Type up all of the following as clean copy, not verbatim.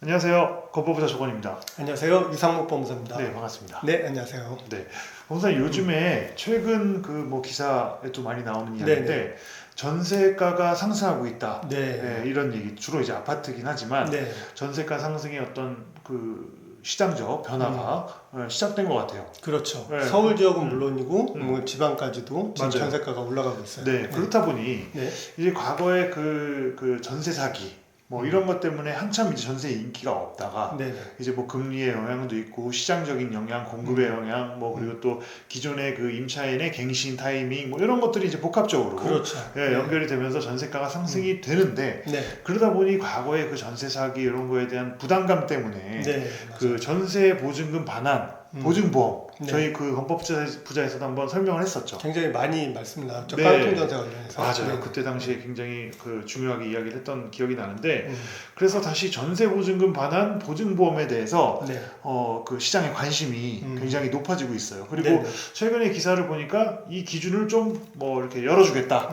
안녕하세요. 건법부자 조건입니다. 안녕하세요. 유상목 법무사입니다. 네, 반갑습니다. 네, 안녕하세요. 네, 법무사님 요즘에 최근 그 뭐 기사에도 많이 나오는 이야기인데 전세가가 상승하고 있다. 네. 이런 얘기 주로 이제 아파트긴 하지만 네. 전세가 상승의 어떤 그 시장적 변화가 시작된 것 같아요. 그렇죠. 네. 서울 지역은 물론이고 음. 뭐 지방까지도 지금 맞아요. 전세가가 올라가고 있어요. 네, 그렇다 보니 네. 이제 과거에 그 전세 사기 뭐 이런 것 때문에 한참 이제 전세 인기가 없다가 네. 이제 뭐 금리의 영향도 있고 시장적인 영향, 공급의 영향, 뭐 그리고 또 기존의 그 임차인의 갱신 타이밍 뭐 이런 것들이 이제 복합적으로 그렇죠. 연결이 되면서 전세가가 상승이 되는데 네. 그러다 보니 과거에 그 전세 사기 이런 거에 대한 부담감 때문에 네. 그 전세 보증금 반환, 보증보험 네. 저희 그 건법부자에서도 한번 설명을 했었죠. 굉장히 많이 말씀 나왔죠. 네. 깡통전세 관련해서. 맞아요. 네. 그때 당시에 굉장히 그 중요하게 이야기를 했던 기억이 나는데 그래서 다시 전세 보증금 반환 보증보험에 대해서 네. 그 시장의 관심이 굉장히 높아지고 있어요. 그리고 네. 최근에 기사를 보니까 이 기준을 좀 뭐 이렇게 열어주겠다,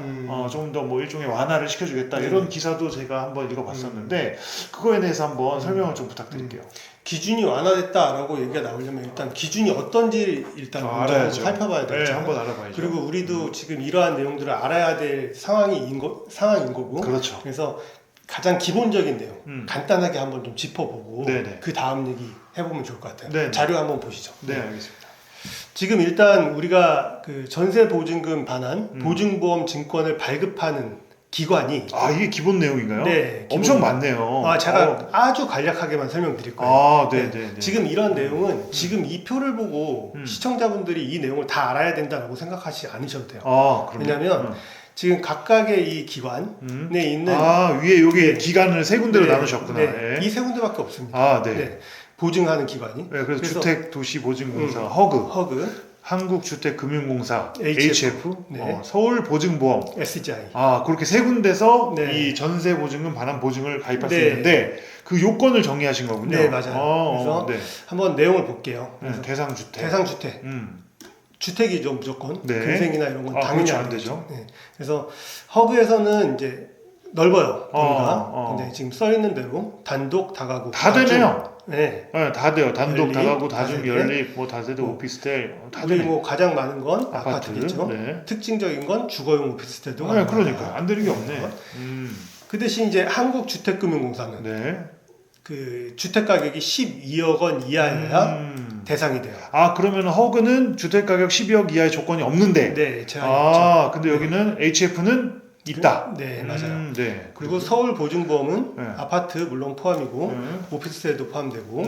좀 더 뭐 일종의 완화를 시켜주겠다 네. 이런 기사도 제가 한번 읽어봤었는데 그거에 대해서 한번 설명을 좀 부탁드릴게요. 기준이 완화됐다라고 얘기가 나오려면 일단 기준이 어떤지 일단 먼저 알아야죠. 살펴봐야 되죠. 네, 한번 알아봐야죠. 그리고 우리도 지금 이러한 내용들을 알아야 될 상황인 거고. 그렇죠. 그래서 가장 기본적인 내용 간단하게 한번 좀 짚어보고 네네. 그 다음 얘기 해보면 좋을 것 같아요. 네네. 자료 한번 보시죠. 네, 알겠습니다. 지금 일단 우리가 그 전세 보증금 반환 보증보험 증권을 발급하는 기관이 아, 이게 기본 내용인가요? 네, 엄청 기본 많네요. 제가 아주 간략하게만 설명드릴 거예요. 아, 네. 지금 이런 내용은 지금 이 표를 보고 시청자분들이 이 내용을 다 알아야 된다고 생각하지 않으셔도 돼요. 그럼요. 왜냐하면 지금 각각의 이 기관에 있는 위에 여기 네. 기간을 세 군데로 네, 나누셨구나. 네. 이 세 군데밖에 없습니다. 아, 네. 보증하는 기관이. 네, 그래서 주택도시보증공사, 허그, 한국주택금융공사, HF, HF, 네. 서울보증보험. SGI. 그렇게 세 군데서 네. 이 전세 보증금 반환 보증을 가입할 수 네. 있는데 그 요건을 정리하신 거군요. 네, 맞아요. 그래서 한번 내용을 볼게요. 그래서 대상주택. 대상주택. 주택이죠, 무조건. 네. 근생이나 이런 건 당연히 그렇죠, 안 안 되죠. 되죠. 네. 그래서 허그에서는 이제 넓어요. 범위가. 근데 지금 써 있는 대로 단독, 다가구. 다 되네요. 네. 네, 다 돼요. 단독, 연립, 다가구, 다중, 다세대. 연립, 뭐 다세대, 오피스텔 다 우리 되네. 뭐 가장 많은 건 아파트겠죠. 네. 특징적인 건 주거용 오피스텔도 네, 가능하다. 그러니까 안 되는 게 없네. 그 대신 이제 한국주택금융공사는 네. 그 주택 가격이 12억 원 이하여야 대상이 돼요. 그러면 허그는 주택 가격 12억 이하의 조건이 없는데. 네, 제한이 있죠. 근데 여기는 HF는 있다. 네, 맞아요. 네. 그리고 서울보증보험은 네. 아파트 물론 포함이고 오피스텔도 포함되고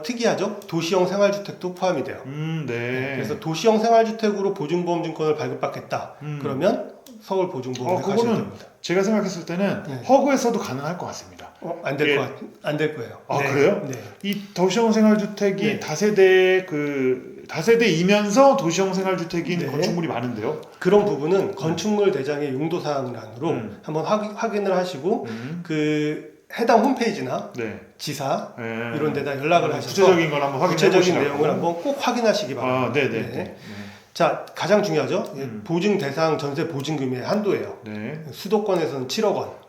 특이하죠. 도시형 생활주택도 포함이 돼요. 네. 그래서 도시형 생활주택으로 보증보험 증권을 발급받겠다. 그러면 서울보증보험에 가셔야 그거는 됩니다. 제가 생각했을 때는 네. 허그에서도 가능할 것 같습니다. 안 될 거예요. 네. 그래요? 네. 이 도시형 생활주택이 네. 다세대이면서 도시형 생활주택인 네. 건축물이 많은데요. 그런 부분은 건축물 대장의 용도사항란으로 한번 확인을 하시고 그 해당 홈페이지나 네. 지사 네. 이런 데다 연락을 하셔서 구체적인 걸 한번 확인해 구체적인 보시라고. 내용을 한번 꼭 확인하시기 바랍니다. 네네. 자, 가장 중요하죠. 보증 대상 전세 보증금의 한도예요. 네. 수도권에서는 7억 원.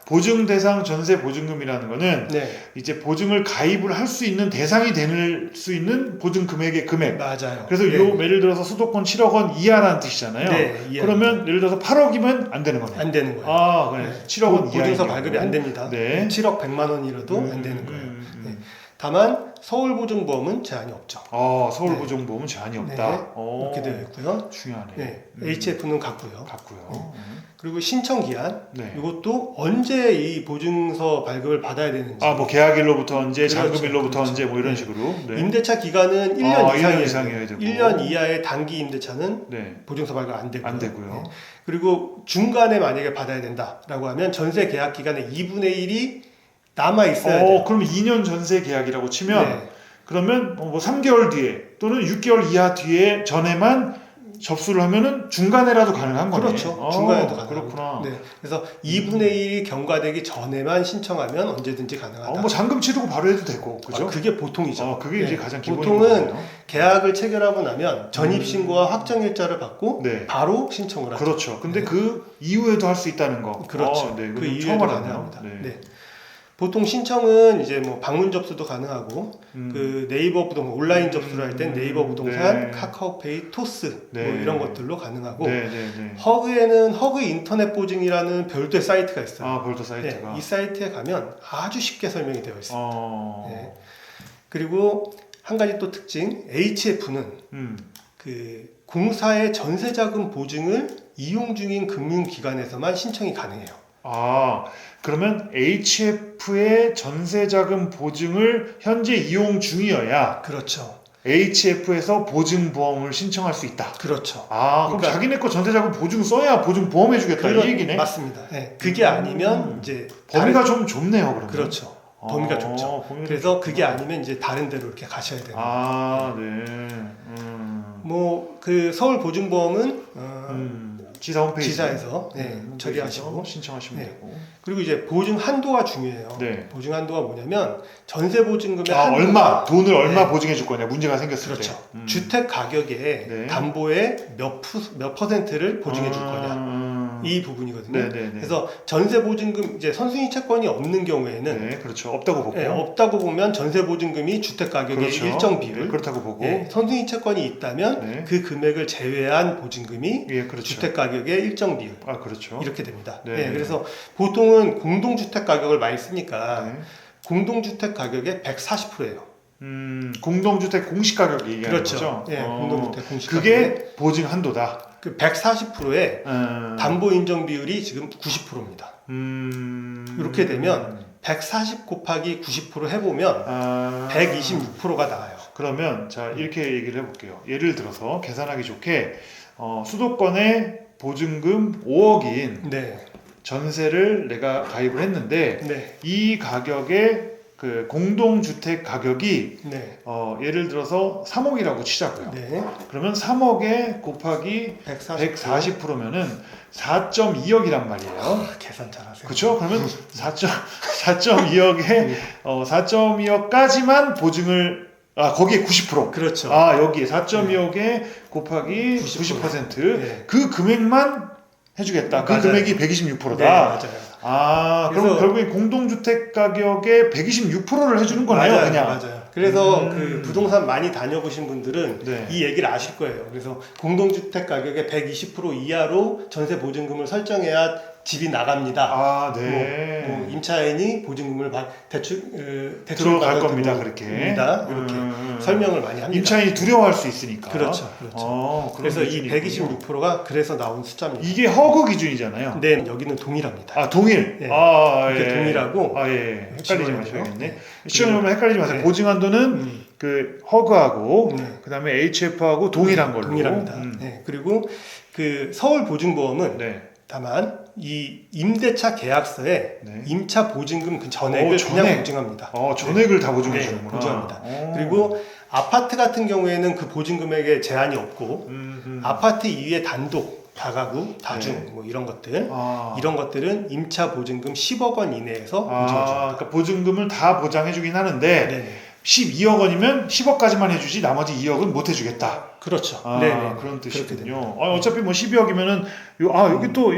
보증 대상 전세 보증금이라는 거는 네, 이제 보증을 가입을 할 수 있는 대상이 될 수 있는 보증 금액의 금액. 맞아요. 그래서 네. 예를 들어서 수도권 7억 원 이하라는 뜻이잖아요. 네, 이하. 그러면 예를 들어서 8억이면 안 되는 거네요. 안 되는 거예요. 그래. 네. 7억 원 이하. 보증서 발급이 안 됩니다. 네. 7억 100만 원이라도 안 되는 거예요. 네. 다만 서울보증보험은 제한이 없죠. 서울보증보험은 제한이 없다. 네, 이렇게 되어 있고요. 중요하네. 네, HF는 같고요. 같고요. 그리고 신청 기한, 네. 이것도 언제 이 보증서 발급을 받아야 되는지. 뭐 계약일로부터 언제, 그렇죠, 잔금일로부터 그렇죠. 언제 뭐 이런 네. 식으로. 네. 임대차 기간은 1년 1년 이상이어야 이상이어야 되고. 1년 이하의 단기 임대차는 네. 보증서 발급 안 되고요. 안 되고요. 네. 그리고 중간에 만약에 받아야 된다라고 하면 전세 계약 기간의 2분의 1이 남아 있어야 돼요. 그럼 2년 전세 계약이라고 치면 네. 그러면 뭐 3개월 뒤에 또는 6개월 이하 뒤에 전에만 접수를 하면은 중간에라도 가능한 거네. 그렇죠. 중간에도 가능합니다. 그렇구나. 네. 그래서 2분의 1이 경과되기 전에만 신청하면 언제든지 가능하다. 뭐 잔금 치르고 바로 해도 되고, 그죠? 그게 보통이죠. 그게 이제 가장 기본인 보통은 거거든요. 계약을 체결하고 나면 전입신고와 확정일자를 받고 네. 바로 신청을 하죠. 그렇죠. 근데 그 이후에도 할 수 있다는 거. 그렇죠. 네, 그 그건 이후에도 처음 알았네요. 가능합니다. 네. 네. 보통 신청은 이제 뭐 방문 접수도 가능하고 음. 그 네이버 부동산 온라인 접수를 할 땐 네이버 부동산, 네. 카카오페이, 토스 네. 뭐 이런 것들로 가능하고 네, 네, 네. 허그에는 허그 인터넷 보증이라는 별도의 사이트가 있어요. 아, 볼더 사이트가. 네, 이 사이트에 가면 아주 쉽게 설명이 되어 있습니다. 어. 네. 그리고 한 가지 또 특징, HF는 음. 그 공사의 전세자금 보증을 이용 중인 금융기관에서만 신청이 가능해요. 아, 그러면 HF의 전세자금 보증을 현재 이용 중이어야 그렇죠. HF에서 보증보험을 신청할 수 있다. 그렇죠. 아, 그럼 그러니까- 자기네 거 전세자금 보증 써야 보증보험 해주겠다 이 얘기네. 맞습니다. 네, 그게 아니면 이제 범위가 좀 좁네요, 그러면. 그렇죠. 범위가 좁죠. 범위가 그래서 좀 그게 좁구나. 아니면 이제 다른 데로 이렇게 가셔야 돼요. 아, 네. 뭐 그 서울 보증보험은 지사 홈페이지 지사에서 네, 홈페이지에서 처리하시고 신청하시면 네. 되고. 그리고 이제 보증 한도가 중요해요. 네. 보증 한도가 뭐냐면 전세 보증금의 아, 한도가 얼마 돈을 얼마 네. 보증해 줄 거냐 문제가 생겼을 그렇죠. 때. 주택 가격에 네. 담보의 몇 퍼센트를 보증해 줄 거냐 이 부분이거든요. 네, 네, 네. 그래서 전세 보증금 이제 선순위 채권이 없는 경우에는 네, 그렇죠. 없다고 보고. 네, 없다고 보면 전세 보증금이 주택 가격의 그렇죠. 일정 비율 네, 그렇다고 보고. 예, 선순위 채권이 있다면 네. 그 금액을 제외한 보증금이 예, 그렇죠. 주택 가격의 일정 비율 아, 그렇죠. 이렇게 됩니다. 네. 예, 그래서 보통은 공동주택 가격을 많이 쓰니까 네. 공동주택 가격의 140%예요. 공동주택 공시 가격 얘기하는 그렇죠. 거죠. 예, 공동주택 공시 그게 보증 한도다. 그 140%의 음, 담보 인정 비율이 지금 90%입니다. 이렇게 되면 140 곱하기 90% 해보면 아, 126%가 나와요. 그러면 자 이렇게 얘기를 해볼게요. 예를 들어서 계산하기 좋게 수도권에 보증금 5억인 네, 전세를 내가 가입을 했는데 네, 이 가격에 그 공동주택 가격이 네, 예를 들어서 3억이라고 치자고요. 네. 그러면 3억에 곱하기 140%면은 4.2억이란 말이에요. 계산 잘하세요. 그렇죠? 그러면 4.2억에 4.2억까지만 보증을 거기에 90%. 그렇죠. 여기에 4.2억에 곱하기 90%. 네. 그 금액만 해주겠다. 그 맞아요. 금액이 126%다. 네, 맞아요. 그럼 그래서- 결국에 공동주택 가격의 126%를 해주는 거네요, 맞아요, 그냥. 맞아요. 그래서 그 부동산 많이 다녀보신 분들은 네. 이 얘기를 아실 거예요. 그래서 공동주택 가격의 120% 이하로 전세 보증금을 설정해야 집이 나갑니다. 네. 뭐 임차인이 보증금을 대출 들어갈 받아 겁니다, 들어옵니다. 그렇게. 이렇게 설명을 많이 합니다. 임차인이 두려워할 수 있으니까. 그렇죠, 그렇죠. 그래서 이 126%가 그래서 나온 숫자입니다. 이게 허그 기준이잖아요. 네, 여기는 동일합니다. 동일. 네. 예. 이게 동일하고 예. 헷갈리지 지원이고요. 마셔야겠네. 네. 시청자분들 헷갈리지 마세요. 네. 보증 한도는 그 허그하고 네. 그다음에 HF하고 동일한 걸로. 동일합니다. 네, 그리고 그 서울 보증보험은 네. 다만 이 임대차 계약서에 네. 임차 보증금 그 전액을 전액. 그냥 보증합니다. 전액을 다 보증해 네, 주는구나. 보증합니다. 그리고 아파트 같은 경우에는 그 보증금액에 제한이 없고 아파트 이외의 단독, 다가구, 다중 네. 뭐 이런 것들 이런 것들은 임차 보증금 10억 원 이내에서 보증해 줍니다. 그러니까 보증금을 다 보장해 주긴 하는데 네, 12억 원이면 10억까지만 해주지 나머지 2억은 못 해주겠다. 그렇죠. 그런 그렇게 뜻이군요. 됩니다. 어차피 뭐 12억이면은 여기 또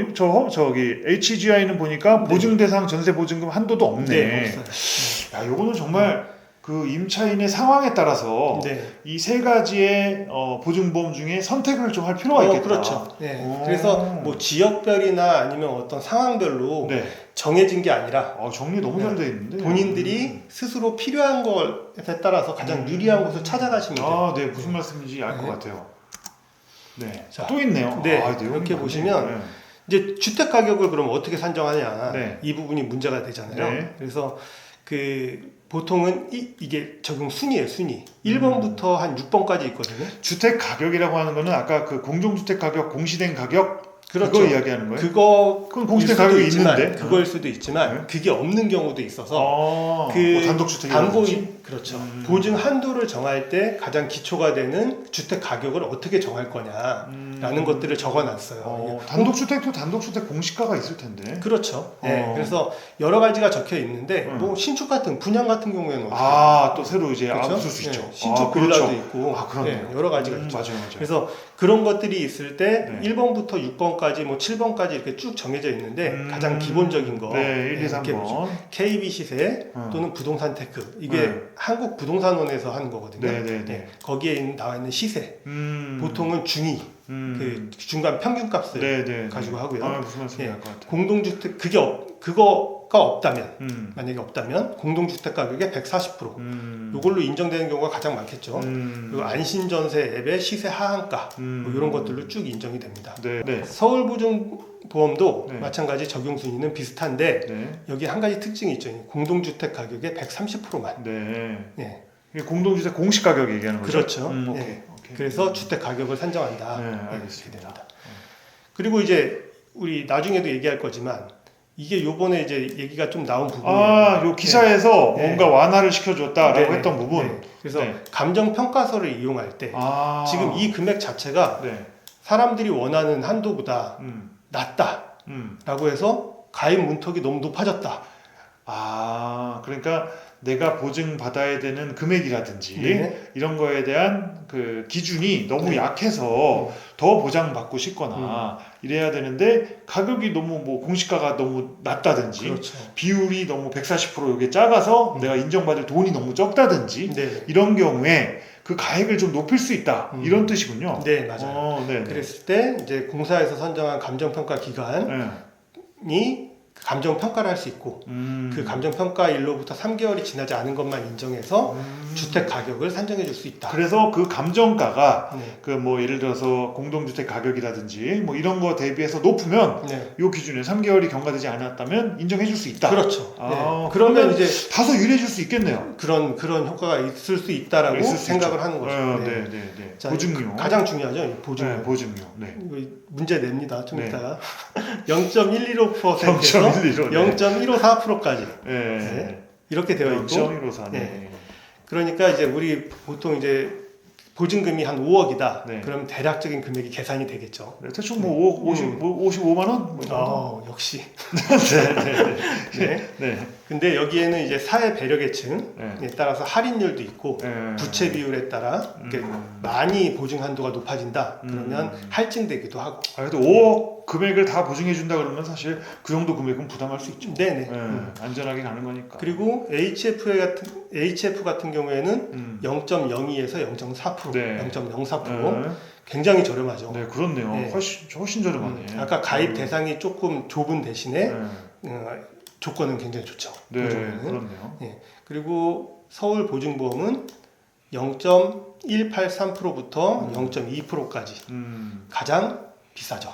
저기 HGI는 보니까 보증 대상 전세 보증금 한도도 없네. 네, 없어요. 야, 요거는 정말 그 임차인의 상황에 따라서 네. 이 세 가지의 보증보험 중에 선택을 좀 할 필요가 있겠다. 그렇죠. 네. 오. 그래서 뭐 지역별이나 아니면 어떤 상황별로 네. 정해진 게 아니라 정리 너무 잘 돼 있는데. 본인들이 스스로 필요한 것에 따라서 가장 유리한 곳을 찾아가시면 돼요. 네, 무슨 말씀인지 알 것 네. 같아요. 네, 자, 또 있네요. 네, 내용이 이렇게 많네. 보시면 네. 이제 주택 가격을 그럼 어떻게 산정하냐 네. 이 부분이 문제가 되잖아요. 네. 그래서 그 보통은 이게 적용 순위예요, 순위. 1번부터 한 6번까지 있거든요. 주택 가격이라고 하는 거는 아까 그 공동주택 가격 공시된 가격 그렇죠. 그거 이야기하는 거예요? 그건 공시된 수도 가격이 있지만, 있는데 그거일 수도 있지만 네. 그게 없는 경우도 있어서 그 뭐 단독주택이라든지 담보 그렇죠. 보증 한도를 정할 때 가장 기초가 되는 주택 가격을 어떻게 정할 거냐라는 것들을 적어놨어요. 단독주택도 단독주택 공시가가 있을 텐데. 그렇죠. 네, 그래서 여러 가지가 적혀 있는데 뭐 신축 같은 분양 같은 경우에는 어떻게 또 새로 이제 그렇죠? 붙을 수 있죠. 신축 빌라도 그렇죠. 있고 그렇네요. 네, 여러 가지가 있죠. 맞아요. 그래서 그런 것들이 있을 때 네. 1번부터 6번까지 뭐 7번까지 이렇게 쭉 정해져 있는데 가장 기본적인 거 네, 1, 2, 이렇게 보죠. 3번. KB 시세 또는 부동산 테크 이게 네. 한국 부동산원에서 하는 거거든요. 네. 거기에 나와 있는 시세 보통은 중위 그 중간 평균값을 가지고 하고요. 아, 무슨 말씀인지 예. 알 것 같아요. 공동주택 그거가 없다면 만약에 없다면 공동주택 가격의 140% 이걸로 인정되는 경우가 가장 많겠죠. 그리고 안신전세 앱의 시세 하한가 뭐 이런 것들로 쭉 인정이 됩니다. 네. 서울보증보험도 네. 마찬가지 적용 순위는 비슷한데 네. 여기 한 가지 특징이 있죠. 공동주택 가격의 130%만. 네. 예. 이게 공동주택 공시 가격 얘기하는 거죠? 그렇죠. 오케이. 예. 오케이. 그래서 주택 가격을 산정한다. 네, 이렇게 알겠습니다. 됩니다. 그리고 이제 우리 나중에도 얘기할 거지만 이게 요번에 이제 얘기가 좀 나온 부분이에요. 아, 요 기사에서 네. 뭔가 완화를 시켜줬다라고 네. 했던 부분. 네. 그래서 네. 감정평가서를 이용할 때 아. 지금 이 금액 자체가 네. 사람들이 원하는 한도보다 음. 낮다라고 해서 가입 문턱이 너무 높아졌다. 아, 그러니까 내가 보증받아야 되는 금액이라든지 네. 이런 거에 대한 그 기준이 너무 네. 약해서 더 보장받고 싶거나 이래야 되는데 가격이 너무 뭐 공시가가 너무 낮다든지 그렇죠. 비율이 너무 140% 이게 작아서 내가 인정받을 돈이 너무 적다든지 네. 이런 경우에 그 가액을 좀 높일 수 있다 이런 뜻이군요. 네, 맞아요. 네. 그랬을 때 이제 공사에서 선정한 감정평가 기관이 네. 감정평가를 할 수 있고 그 감정평가일로부터 3개월이 지나지 않은 것만 인정해서 주택 가격을 산정해 줄 수 있다. 그래서 그 감정가가 네. 그 뭐 예를 들어서 공동주택 가격이라든지 뭐 이런 거 대비해서 높으면 네. 요 기준에 3개월이 경과되지 않았다면 인정해 줄 수 있다. 그렇죠. 아, 네. 그러면 이제 다소 유리해 줄 수 있겠네요. 그런 효과가 있을 수 있다라고 있을 수 생각을 있죠. 하는 거죠. 네. 자, 보증료. 가장 중요하죠. 이 보증료. 네, 보증료. 네. 이거 문제 냅니다. 좀 네. 이따가 0.115%에서 0.115, 네. 0.154%까지 네. 네. 이렇게 되어 있고 0.154. 네. 네. 그러니까 이제 우리 보통 이제 보증금이 한 5억이다. 네. 그럼 대략적인 금액이 계산이 되겠죠. 네, 대충 뭐 55만 원? 뭐 이 정도? 역시. 네. 네. 근데 여기에는 이제 사회 배려 계층에 네. 따라서 할인율도 있고 네. 부채 비율에 따라 이렇게 많이 보증 한도가 높아진다. 그러면 할증되기도 하고. 그래도 5억 금액을 다 보증해 준다 그러면 사실 그 정도 금액은 부담할 수 있죠. 네네. 안전하게 가는 거니까. 그리고 HF 같은 경우에는 0.02에서 0.4%, 네. 0.04% 굉장히 저렴하죠. 네, 그렇네요. 네. 훨씬 저렴하네. 아까 가입 대상이 조금 좁은 대신에 네. 조건은 굉장히 좋죠. 네, 보증금은. 그렇네요. 예. 그리고 서울 보증보험은 0.183%부터 0.2%까지 가장 비싸죠.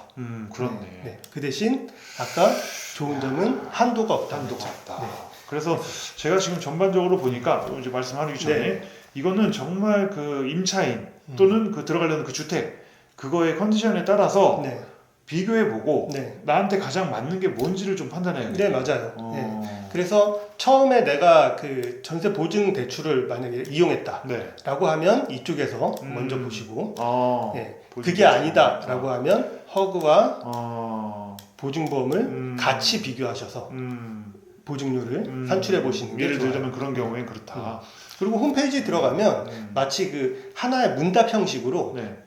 그렇네. 네. 그 대신 아까 좋은 점은 한도가 없다. 한도가 없다. 네. 그래서 제가 지금 전반적으로 보니까 이제 말씀하기 전에 네. 이거는 정말 그 임차인 또는 그 들어가려는 그 주택 그거의 컨디션에 따라서 네. 비교해보고 네. 나한테 가장 맞는 게 뭔지를 좀 판단해야겠네요. 네, 맞아요. 네. 그래서 처음에 내가 그 전세 보증 대출을 만약에 이용했다라고 네. 하면 이쪽에서 먼저 보시고 네. 그게 아니다라고 하면 허그와 보증보험을 같이 비교하셔서 보증료를 산출해 보시는 게 예를 좋아요. 들자면 그런 경우엔 그렇다. 그리고 홈페이지에 들어가면 마치 그 하나의 문답 형식으로 네.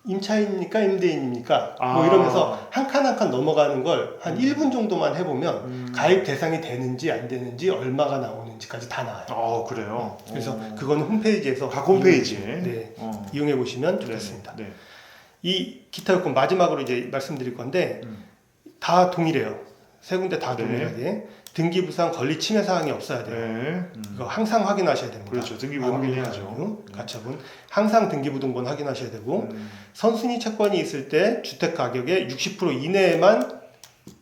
임차인입니까 임대인입니까 뭐 이러면서 한 칸 한 칸 넘어가는 걸 한 1분 정도만 해보면 가입 대상이 되는지 안 되는지 얼마가 나오는지까지 다 나와요. 그래요. 그래서 그거는 홈페이지에서 각 홈페이지에 네, 이용해 보시면 네, 좋겠습니다. 네. 이 기타 요건 마지막으로 이제 말씀드릴 건데 다 동일해요. 세 군데 다 네. 동일하게 등기부상 권리 침해 사항이 없어야 돼요. 네. 이거 항상 확인하셔야 됩니다. 그렇죠. 등기부 확인해야죠. 가처분 항상 등기부등본 확인하셔야 되고 선순위 채권이 있을 때 주택 가격의 60% 이내에만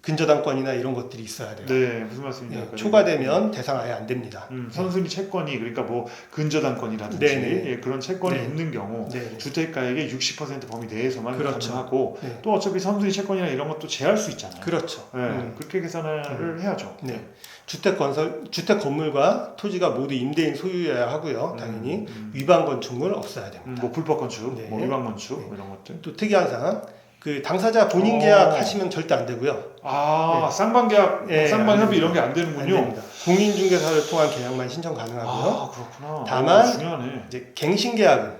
근저당권이나 이런 것들이 있어야 돼요. 네, 무슨 말씀인지 예, 초과되면 대상 아예 안 됩니다. 선순위 채권이 그러니까 뭐 근저당권이라든지 네네. 예, 그런 채권이 네. 있는 경우 네. 주택가액의 60% 범위 내에서만 그렇죠. 가능하고 네. 또 어차피 선순위 채권이나 이런 것도 제할 수 있잖아요. 그렇죠. 네, 그렇게 계산을 해야죠. 네. 주택 건물과 토지가 모두 임대인 소유여야 하고요. 당연히 위반 건축물 없어야 됩니다. 뭐 불법 건축, 네. 뭐 위반 건축 네. 뭐 이런 것들. 또 특이한 사항, 그 당사자 본인 계약하시면 절대 안 되고요. 네. 쌍방계약, 네, 쌍방협의 이런 게 안 안 되는군요. 됩니다. 공인중개사를 통한 계약만 신청 가능하고요. 그렇구나. 다만 중요하네. 이제 갱신 계약은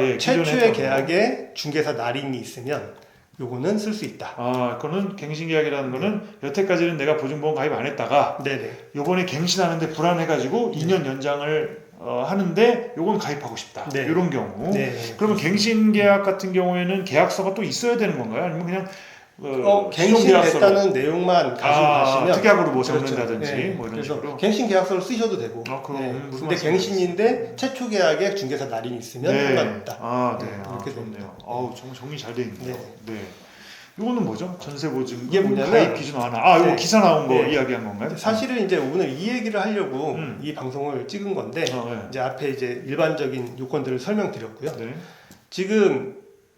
예. 기존에 최초의 했던 거. 계약에 중개사 날인이 있으면 요거는 쓸 수 있다. 그거는 갱신계약이라는 거는 여태까지는 내가 보증보험 가입 안 했다가 네네. 요번에 갱신하는데 불안해가지고 2년 연장을 하는데 요건 가입하고 싶다. 네. 이런 경우. 네. 그러면 갱신계약 같은 경우에는 계약서가 또 있어야 되는 건가요? 아니면 그냥 갱신됐다는 내용만 가지고 가시면 특약으로 뭐 그렇죠. 적는다든지 네. 뭐 이런 그래서 식으로. 갱신 계약서를 쓰셔도 되고. 그럼 네. 무슨 근데 말씀이세요? 갱신인데 최초 계약에 중개사 날인이 있으면 상관없다. 네. 이렇게 좋네요. 됩니다. 정리 잘 돼 있네요. 네. 네. 이거는 뭐죠? 전세 보증 이게 뭐냐면 가입 기준 하나. 이거 네. 기사 나온 거 네. 이야기한 건가요? 사실은 이제 오늘 이 얘기를 하려고 음. 이 방송을 찍은 건데 네. 이제 앞에 이제 일반적인 요건들을 설명드렸고요. 네. 지금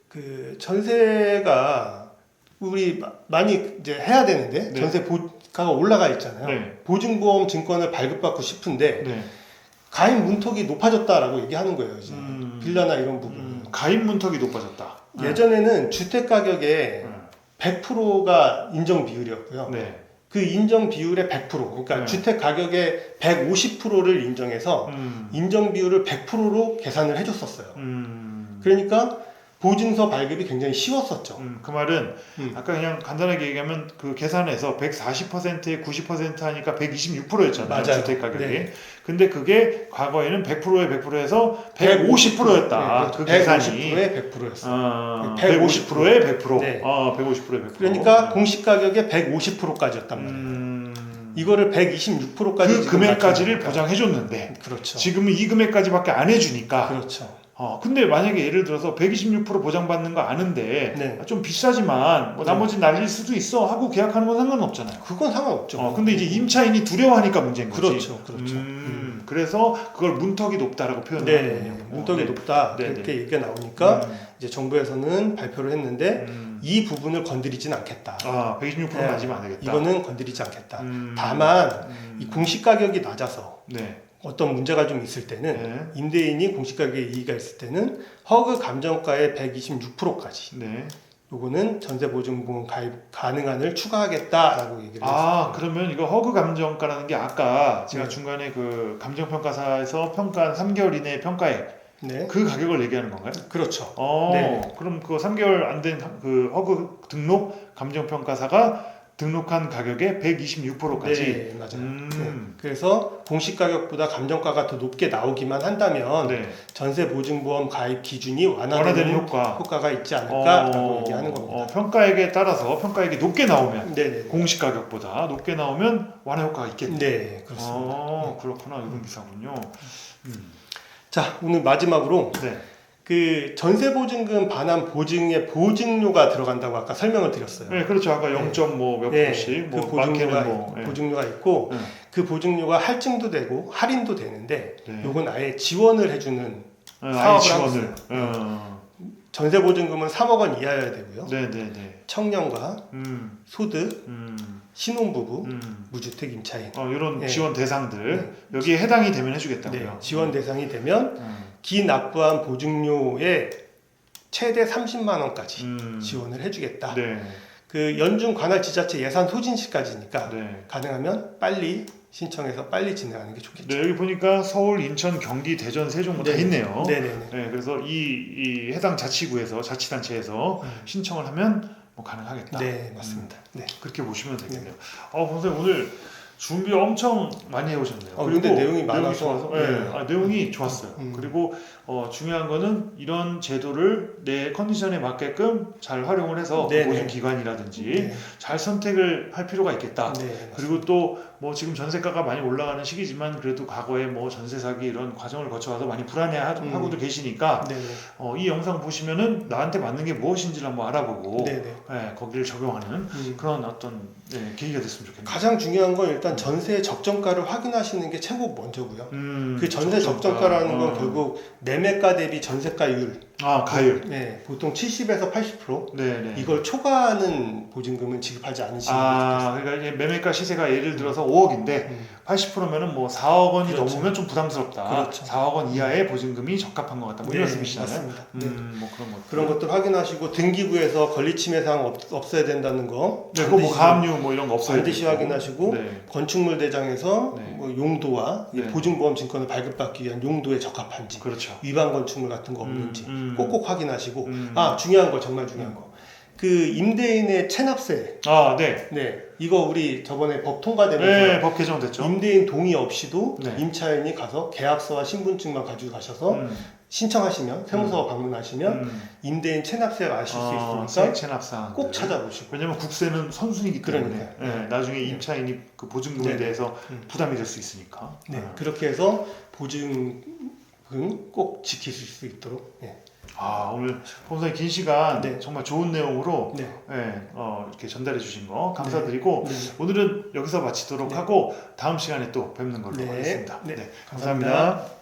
그 전세가 우리 많이 이제 해야 되는데 네. 전세가가 올라가 있잖아요. 네. 보증보험 증권을 발급받고 싶은데 네. 가입 문턱이 높아졌다라고 얘기하는 거예요. 이제 빌라나 이런 부분. 가입 문턱이 높아졌다. 예전에는 주택 가격의 100%가 인정 비율이었고요. 네. 그 인정 비율의 100%, 그러니까 네. 주택 가격의 150%를 인정해서 인정 비율을 100%로 계산을 해줬었어요. 그러니까 보증서 발급이 굉장히 쉬웠었죠. 그 말은 아까 그냥 간단하게 얘기하면 그 계산해서 140%에 90% 하니까 126%였잖아요. 맞아요. 주택 가격이. 네. 근데 그게 과거에는 100%에 100%에서 150%였다. 네, 그 계산이. 150%에 100%였어요. 150%에 100%. 네. 150%에 100%. 그러니까 공시 가격의 150%까지였단 말이에요. 이거를 126%까지 그 금액까지를 보장해줬는데 그렇죠. 지금은 이 금액까지밖에 안 해주니까. 그렇죠. 근데 만약에 예를 들어서 126% 보장받는 거 아는데 네. 좀 비싸지만 뭐 네. 나머지 날릴 수도 있어 하고 계약하는 건 상관없잖아요. 그건 상관없죠. 근데 이제 임차인이 두려워하니까 문제인 거지. 그렇죠. 그래서 그걸 문턱이 높다라고 표현을 네, 하는 거군요. 문턱이 높다 네, 그렇게 네. 얘기가 나오니까 이제 정부에서는 발표를 했는데 이 부분을 건드리진 않겠다. 126% 네. 맞으면 안 되겠다. 이거는 건드리지 않겠다. 음. 다만 이 공시 가격이 낮아서 네. 어떤 문제가 좀 있을 때는 네. 임대인이 공시 가격에 이의가 있을 때는 허그 감정가의 126%까지 네. 요거는 전세보증보험 가입 가능한을 추가하겠다라고 얘기를 했어요. 그러면 이거 허그 감정가라는 게 아까 제가 네. 중간에 그 감정평가사에서 평가한 3개월 이내 평가액 네, 그 가격을 얘기하는 건가요? 그렇죠. 네. 그럼 그 3개월 안 된 그 허그 등록 감정평가사가 등록한 가격의 126%까지. 네, 맞아요. 네. 그래서 공시 가격보다 감정가가 더 높게 나오기만 한다면 네. 전세보증보험 가입 기준이 완화되는 완화되는 효과. 효과가 있지 않을까라고 얘기하는 겁니다. 평가액에 따라서 평가액이 높게 나오면 네네. 공시 가격보다 높게 나오면 완화 효과가 있겠네. 네, 그렇습니다. 그렇구나. 이런 기사군요. 자, 오늘 마지막으로 네. 그 전세보증금 반환 보증에 보증료가 들어간다고 아까 설명을 드렸어요. 네, 그렇죠. 아까 0. 몇 네, 프로씩, 그 뭐 보증료가, 많게는 뭐, 예. 보증료가 있고 네. 그 보증료가 할증도 되고 할인도 되는데 네. 요건 아예 지원을 해주는 아예 사업을 지원을. 하고 전세보증금은 3억 원 이하여야 되고요. 네네네. 청년과 소득, 신혼부부, 무주택 임차인 이런 네. 지원 대상들 여기에 해당이 되면 해주겠다고요. 네, 지원 대상이 되면 기납부한 보증료의 최대 30만 원까지 지원을 해주겠다. 네. 그 연중 관할 지자체 예산 소진 시까지니까 네. 가능하면 빨리 신청해서 빨리 진행하는 게 좋겠죠. 네, 여기 보니까 서울, 인천, 경기, 대전, 세종 뭐 다 네. 있네요. 네네네. 네, 그래서 이 해당 자치구에서 자치단체에서 신청을 하면 뭐 가능하겠다. 네, 맞습니다. 네. 그렇게 보시면 되겠네요. 선생님 오늘 준비 엄청 많이 해오셨네요. 근데 내용이 많아서 좋아서, 네. 내용이 좋았어요. 그리고 중요한 거는 이런 제도를 내 컨디션에 맞게끔 잘 활용을 해서 네네. 보증기관이라든지 네. 잘 선택을 할 필요가 있겠다. 네, 그리고 또 뭐 지금 전세가가 많이 올라가는 시기지만 그래도 과거에 뭐 전세 사기 이런 과정을 거쳐와서 많이 불안해하고도 계시니까 네네. 이 영상 보시면은 나한테 맞는 게 무엇인지를 한번 알아보고 네네. 거기를 적용하는 그런 어떤 계기가 됐으면 좋겠네요. 가장 중요한 건 일단 전세 적정가를 확인하시는 게 최고 먼저고요. 그 전세 적정가라는 건 결국 매매가 대비 전세가율 아, 가율. 네, 보통 70에서 80% 네네. 이걸 초과하는 보증금은 지급하지 않으시는 게 아, 좋겠어요. 그러니까 이제 매매가 시세가 예를 들어서 5억인데 80%면은 뭐 4억 원이 그렇죠. 넘으면 좀 부담스럽다. 그렇죠. 4억 원 이하의 보증금이 적합한 것 같다. 뭐 이런 말씀이시잖아요. 맞습니다. 네. 뭐 그런 것. 그런 것들 확인하시고 등기부에서 권리침해 사항 없어야 된다는 거 네, 그거 뭐 가압류 뭐 이런 거 없어야 반드시 되고. 확인하시고 네. 건축물 대장에서 네. 뭐 용도와 이 네. 보증보험 증권을 발급받기 위한 용도에 적합한지 그렇죠. 위반 건축물 같은 거 없는지 꼭꼭 확인하시고 아 중요한 거 정말 중요한 거 그 임대인의 체납세 아, 네. 네 이거 우리 저번에 법 통과되면서 네, 법 개정됐죠. 임대인 동의 없이도 네. 임차인이 가서 계약서와 신분증만 가지고 가셔서 신청하시면 세무서 방문하시면 임대인 체납세를 아실 수 있으니까 체납상 꼭 찾아보시고 왜냐면 국세는 선순위이기 때문에 그러니까요. 네, 나중에 임차인이 그 보증금에 네. 대해서 부담이 될 수 있으니까. 네, 그렇게 해서 보증금 꼭 지키실 수 있도록 네. 아, 오늘 본사님 긴 시간 네. 정말 좋은 내용으로 네. 이렇게 전달해 주신 거 감사드리고 네. 오늘은 여기서 마치도록 네. 하고 다음 시간에 또 뵙는 걸로 네. 하겠습니다. 네. 감사합니다.